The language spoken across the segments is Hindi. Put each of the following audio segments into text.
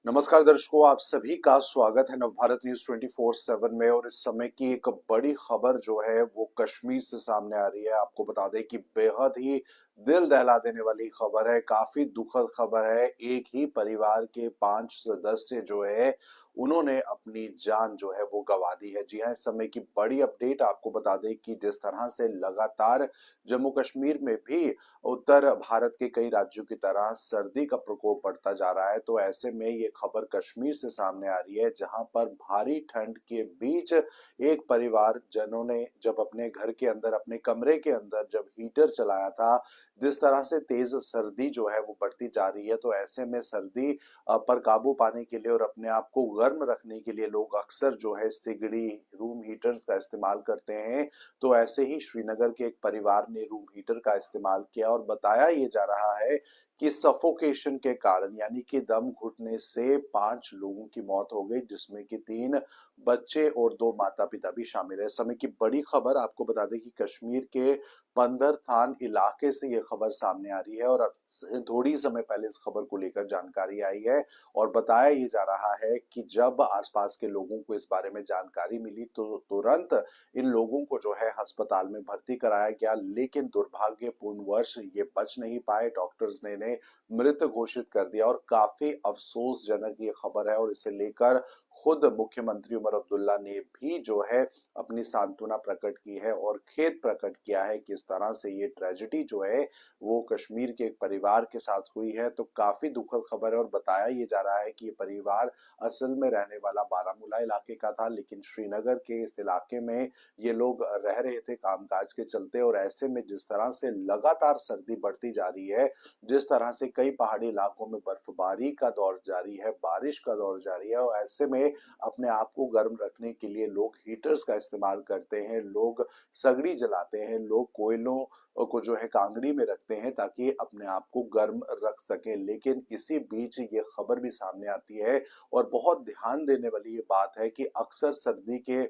नमस्कार दर्शकों, आप सभी का स्वागत है नवभारत न्यूज 24/7 में। और इस समय की एक बड़ी खबर जो है वो कश्मीर से सामने आ रही है। आपको बता दें कि बेहद ही दिल दहला देने वाली खबर है, काफी दुखद खबर है। एक ही परिवार के 5 सदस्य जो है उन्होंने अपनी जान जो है वो गंवा दी है। जी हाँ, इस समय की बड़ी अपडेट आपको बता दें कि जिस तरह से लगातार जम्मू कश्मीर में भी उत्तर भारत के कई राज्यों की तरह सर्दी का प्रकोप बढ़ता जा रहा है, तो ऐसे में ये खबर कश्मीर से सामने आ रही है, जहां पर भारी ठंड के बीच एक परिवार जनों ने जब अपने घर के अंदर, अपने कमरे के अंदर जब हीटर चलाया था, जिस तरह से तेज सर्दी जो है वो बढ़ती जा रही है, तो ऐसे में सर्दी पर काबू पाने के लिए और अपने आप को गर्म रखने के लिए लोग अक्सर जो है सिगड़ी, रूम हीटर्स का इस्तेमाल करते हैं। तो ऐसे ही श्रीनगर के एक परिवार ने रूम हीटर का इस्तेमाल किया और बताया ये जा रहा है कि सफोकेशन के कारण, यानी कि दम घुटने से 5 लोगों की मौत हो गई, जिसमें कि 3 बच्चे और 2 माता पिता भी शामिल है। इस समय की बड़ी खबर आपको बता दें कि कश्मीर के पंदरथान इलाके से ये खबर सामने आ रही है और अब थोड़ी समय पहले इस खबर को लेकर जानकारी आई है। और बताया ये जा रहा है कि जब आसपास के लोगों को इस बारे में जानकारी मिली तो तुरंत इन लोगों को जो है अस्पताल में भर्ती कराया गया, लेकिन दुर्भाग्यपूर्णवश ये बच नहीं पाए। डॉक्टर्स ने इन्हें मृत घोषित कर दिया और काफी अफसोसजनक ये खबर है। और इसे लेकर खुद मुख्यमंत्री उमर अब्दुल्ला ने भी जो है अपनी सांत्वना प्रकट की है और खेद प्रकट किया है कि इस तरह से ये ट्रेजेडी जो है वो कश्मीर के एक परिवार के साथ हुई है। तो काफी दुखद खबर है और बताया ये जा रहा है कि ये परिवार असल में रहने वाला बारामूला इलाके का था, लेकिन श्रीनगर के इस इलाके में ये लोग रह रहे थे कामकाज के चलते। और ऐसे में जिस तरह से लगातार सर्दी बढ़ती जा रही है, जिस तरह से कई पहाड़ी इलाकों में बर्फबारी का दौर जारी है, बारिश का दौर जारी है, और ऐसे में अपने आप को गर्म रखने के लिए लोग हीटर्स का इस्तेमाल करते हैं, लोग सगड़ी जलाते हैं, लोग कोयलों को जो है कांगड़ी में रखते हैं ताकि अपने आप को गर्म रख सकें। लेकिन इसी बीच ये खबर भी सामने आती है और बहुत ध्यान देने वाली ये बात है कि अक्सर सर्दी के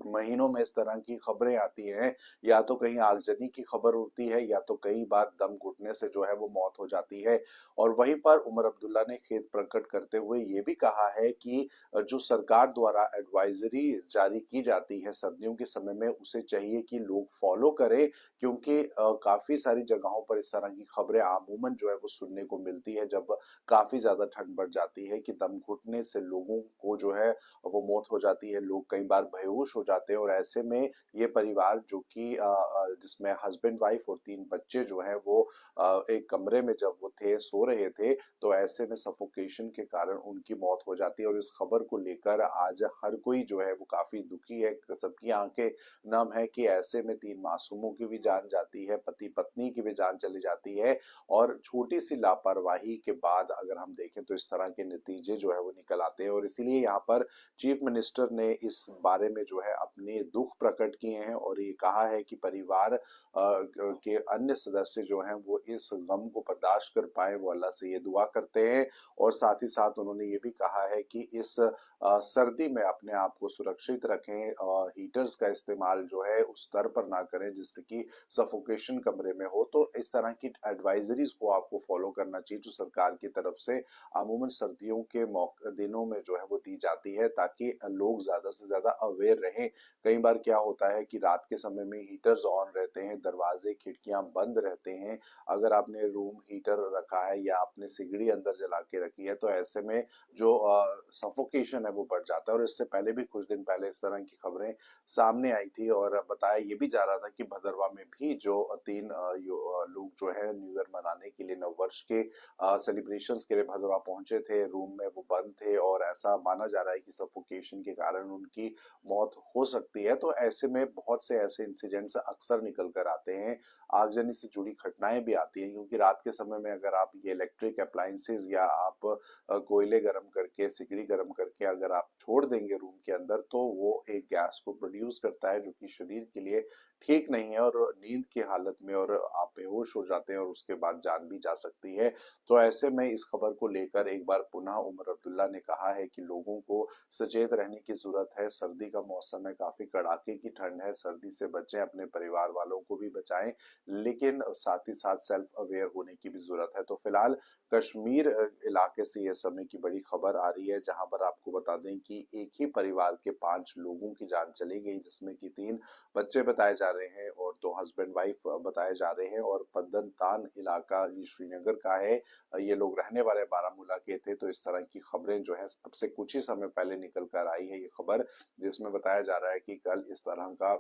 महीनों में इस तरह की खबरें आती हैं, या तो कहीं आगजनी की खबर होती है या तो कई बार दम घुटने से जो है वो मौत हो जाती है। और वहीं पर उमर अब्दुल्ला ने खेद प्रकट करते हुए ये भी कहा है कि जो सरकार द्वारा एडवाइजरी जारी की जाती है सर्दियों के समय में, उसे चाहिए कि लोग फॉलो करें, क्योंकि काफी सारी जगहों पर इस तरह की खबरें आमूमन जो है वो सुनने को मिलती है जब काफी ज्यादा ठंड बढ़ जाती है कि दम घुटने से लोगों को जो है वो मौत हो जाती है, लोग कई बार बेहोश हो जाते हैं। और ऐसे में ये परिवार जो कि जिसमें हस्बैंड वाइफ और 3 बच्चे जो हैं वो एक कमरे में जब वो थे, सो रहे थे, तो ऐसे में सफोकेशन के कारण उनकी मौत हो जाती है। और इस खबर को लेकर आज हर कोई जो है वो काफी दुखी है, सबकी आंखें नम है कि ऐसे में 3 मासूमों की भी जान जाती है, पति पत्नी की भी जान चली जाती है। और छोटी सी लापरवाही के बाद अगर हम देखें तो इस तरह के नतीजे जो है वो निकल आते हैं। और इसीलिए यहाँ पर चीफ मिनिस्टर ने इस बारे में जो है अपने दुख प्रकट किए हैं और ये कहा है कि परिवार के अन्य सदस्य जो हैं वो इस गम को बर्दाश्त कर पाए, वो अल्लाह से ये दुआ करते हैं। और साथ ही साथ उन्होंने ये भी कहा है कि इस सर्दी में अपने आप को सुरक्षित रखें, हीटर्स का इस्तेमाल जो है उस स्तर पर ना करें जिससे कि सफोकेशन कमरे में हो। तो इस तरह की एडवाइजरीज को आपको फॉलो करना चाहिए जो सरकार की तरफ से अमूमन सर्दियों के दिनों में जो है वो दी जाती है, ताकि लोग ज्यादा से ज्यादा अवेयर रहें। कई बार क्या होता है कि रात के समय में हीटर्स ऑन रहते हैं, दरवाजे खिड़कियां बंद रहते हैं, अगर आपने रूम हीटर रखा है या आपने सिगड़ी अंदर जला के रखी है, तो ऐसे में जो सफोकेशन है वो बढ़ जाता है। और इससे पहले भी कुछ दिन पहले इस तरह की खबरें सामने आई थी और बताया ये भी जा रहा था कि भदरवा में भी जो 3 लोग जो है न्यू ईयर मनाने के लिए, नव वर्ष के सेलिब्रेशंस के लिए भदरवा पहुंचे थे, रूम में वो बंद थे और ऐसा माना जा रहा है कि सफोकेशन के कारण उनकी मौत हो सकती है। तो ऐसे में बहुत से ऐसे इंसिडेंट्स अक्सर निकल कर आते हैं, आगजनी से जुड़ी घटनाएं भी आती हैं, क्योंकि रात के समय में अगर आप ये इलेक्ट्रिक अप्लायंसेस या आप कोयले गर्म करके, सिगड़ी गर्म करके अगर आप छोड़ देंगे रूम के अंदर, तो वो एक गैस को प्रोड्यूस करता है जो कि शरीर के लिए ठीक नहीं है और नींद की हालत में और आप बेहोश हो जाते हैं और उसके बाद जान भी जा सकती है। तो ऐसे में इस खबर को लेकर एक बार पुनः उमर अब्दुल्ला ने कहा है कि लोगों को सचेत रहने की जरूरत है। सर्दी का मौसम समय काफी कड़ाके की ठंड है, सर्दी से बचें, अपने परिवार वालों को भी बचाएं, लेकिन साथ ही साथ सेल्फ अवेयर होने की भी जरूरत है। तो फिलहाल कश्मीर इलाके से ये समय की बड़ी खबर आ रही है, जहां पर आपको बता दें कि एक ही परिवार के 5 लोगों की जान चली गई, जिसमें कि 3 बच्चे बताए जा रहे हैं और 2 हस्बैंड वाइफ बताए जा रहे हैं। और पद्दनतान इलाका ये श्रीनगर का है, ये लोग रहने वाले बारामूला के थे। तो इस तरह की खबरें जो है अब से कुछ ही समय पहले निकल कर आई है ये खबर, जिसमें बताया जा रहा है कि कल इस तरह का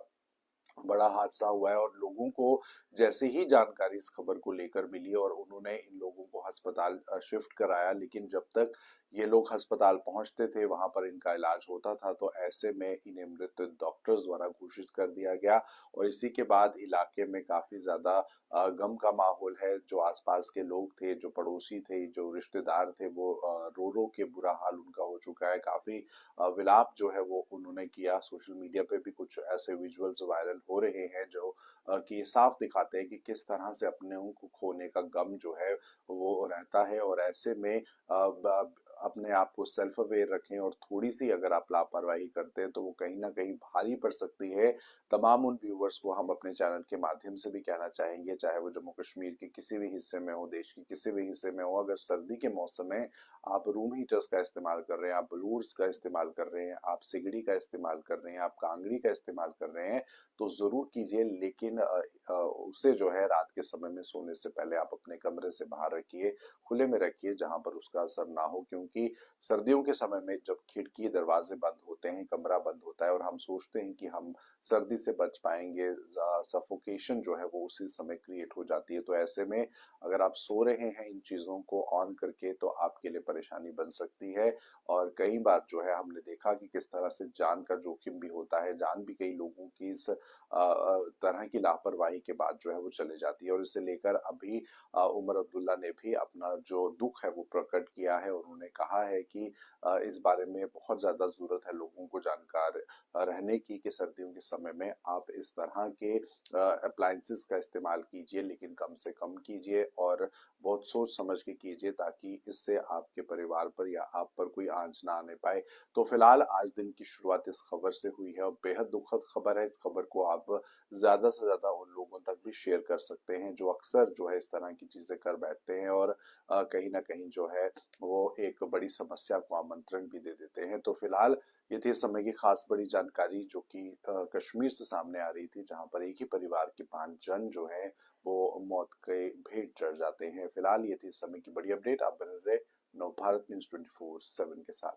बड़ा हादसा हुआ है। और लोगों को जैसे ही जानकारी इस खबर को लेकर मिली और उन्होंने इन लोगों को अस्पताल शिफ्ट कराया, लेकिन जब तक ये लोग अस्पताल पहुंचते थे वहां पर इनका इलाज होता था, तो ऐसे में इन्हें मृत डॉक्टर्स द्वारा घोषित कर दिया गया। और इसी के बाद इलाके में काफी ज्यादा गम का माहौल है। जो आसपास के लोग थे, जो पड़ोसी थे, जो रिश्तेदार थे, वो रो रो के बुरा हाल उनका हो चुका है। काफी विलाप जो है वो उन्होंने किया। सोशल मीडिया पे भी कुछ ऐसे विजुअल्स वायरल हो रहे हैं जो कि साफ दिखाते हैं कि किस तरह से अपने को खोने का गम जो है वो रहता है। और ऐसे में अपने आप को सेल्फ अवेयर रखें, और थोड़ी सी अगर आप लापरवाही करते हैं तो वो कहीं ना कहीं भारी पड़ सकती है। तमाम उन व्यूवर्स को हम अपने चैनल के माध्यम से भी कहना चाहेंगे, चाहे वो जम्मू कश्मीर के किसी भी हिस्से में हो, देश के किसी भी हिस्से में हो, अगर सर्दी के मौसम में आप रूम हीटर्स का इस्तेमाल कर रहे हैं, आप ब्लूर्स का इस्तेमाल कर रहे हैं, आप सिगड़ी का इस्तेमाल कर रहे हैं, आप कांगड़ी का इस्तेमाल कर रहे हैं, तो जरूर कीजिए। लेकिन उसे जो है रात के समय में सोने से पहले आप अपने कमरे से बाहर रखिए, खुले में रखिए, जहां पर उसका असर ना हो। क्योंकि सर्दियों के समय में जब खिड़की दरवाजे बंद होते हैं, कमरा बंद होता है, और हम सोचते हैं कि हम सर्दी से बच पाएंगे, सफोकेशन जो है वो उसी समय क्रिएट हो जाती है। तो ऐसे में अगर आप सो रहे हैं इन चीजों को ऑन करके, तो आपके लिए परेशानी बन सकती है। और कई बार जो है हमने देखा कि किस तरह से जान का जोखिम भी होता है, जान भी कई लोगों की इस तरह की लापरवाही के बाद जो है वो चले जाती है। और इसे लेकर अभी उमर अब्दुल्ला ने भी अपना जो दुख है वो प्रकट किया है। उन्होंने कहा है कि इस बारे में बहुत ज्यादा जरूरत है लोगों को जानकार रहने की, कि सर्दियों के समय में आप इस तरह के अप्लायंसेस का इस्तेमाल कीजिए, लेकिन कम से कम कीजिए और बहुत सोच समझ के कीजिए, ताकि इससे आपके परिवार पर या आप पर कोई आंच ना आने पाए। तो फिलहाल आज दिन की शुरुआत इस खबर से हुई है, और बेहद दुखद खबर है। इस खबर को आप ज्यादा से ज्यादा उन लोगों तक भी शेयर कर सकते हैं जो अक्सर जो है इस तरह की चीजें कर बैठते हैं, और कहीं ना कहीं जो है वो एक बड़ी समस्या को आमंत्रण भी दे देते हैं। तो फिलहाल ये थी इस समय की खास बड़ी जानकारी, जो कि कश्मीर से सामने आ रही थी, जहां पर एक ही परिवार के 5 जन जो है वो मौत के भेंट चढ़ जाते हैं। फिलहाल ये थी इस समय की बड़ी अपडेट। आप बने रहे नव भारत न्यूज 24/7 के साथ।